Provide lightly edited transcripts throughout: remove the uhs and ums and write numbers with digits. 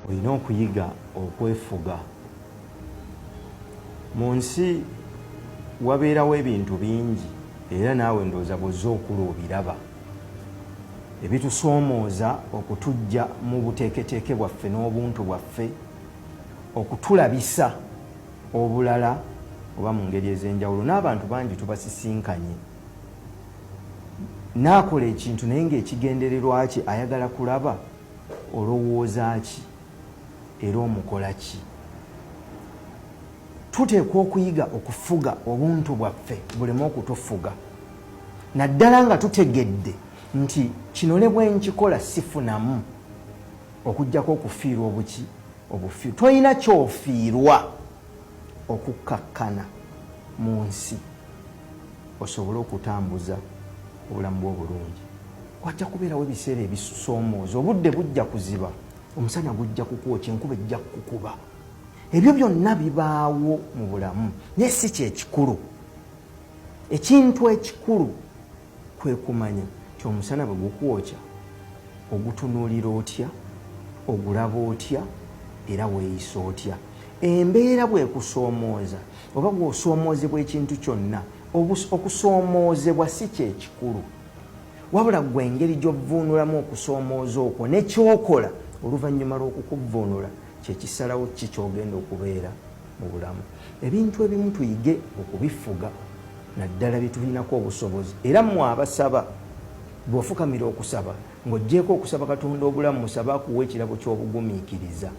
olina okuyiga okwefuga. Mu nsi wabeerawo ebintu bingi era naawe ndowooza bw'ozza okula obiraba ebitusoomooza okutujja mu buteeketeeke bwaffe n'obuntu bwaffe, okutulabisa obulala oba mu ngeri ez'enjawulo. N'abantu bangi tubasisinkanye, naakola ekintu naye ng'ekigendererwa kye ayagala kulaba olowooza ki era omukola ki. Tuteekwa okuyiga okufuga obuntu bwaffe buleme okutufuga, naddala nga tutegedde nti kino ne bwe nkikola sifunamu okuggyako okufiirwa obufiirwa. Tolina kyofiirwa okukkakkana mu nsi osobole okutambuza obulamu bwo obulungi. Wajja kubeerawo ebiseera ebisoomooza, obudde bujja kuziba, omusana gujja kukwokya, enkuba ejja kukuba. Ebyo byonna bibaawo mu bulamu naye si kyekikulu. Ekintu ekikulu kwe kumanya nti omusana bwe gukwokya ogutunuulira otya, ogulaba otya era weeyisa otya. Embeera bwekusoomooza oba bw'osoomoozebwa ekintu kyonna, okusoomoozebwa si kyekikulu, wabula gwe engeri gy'ovvuunulamu okusoomooza okwo nekyokola oluvannyuma lw'okukuvvuunula kyekisalawo ki kyogenda okubeera mu bulamu. Ebintu ebimu tuyige okubifuga naddala bye tulinako obusobozi. Era mmwe abasaba, bw'ofukamira okusaba ng'oggyeko okusaba Katonda obulamu, musabe akuwa ekirabo ky'obugumiikiriza.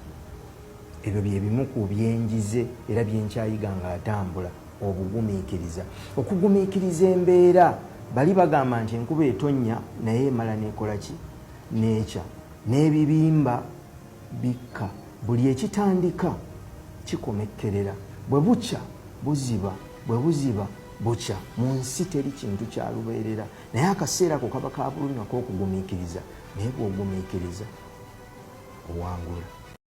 Ebyo bye bimu ku byenjize era byenkyayiga ng'atambula, obugumiikiriza. Okugumiikiriza embeera, bali bagamba nti enkuba etonnya naye emala nekola ki? Neekya. N'ebibimba bikka. Buli ekitandika kikomekkerera. Bwe bukya buziba, bwe buziba bukya. Mu nsi teri kintu kya lubeerera, naye akaseera ko kaba ka bulumi ak'okugumiikiriza. Naye bw'ogumiikiriza owangula.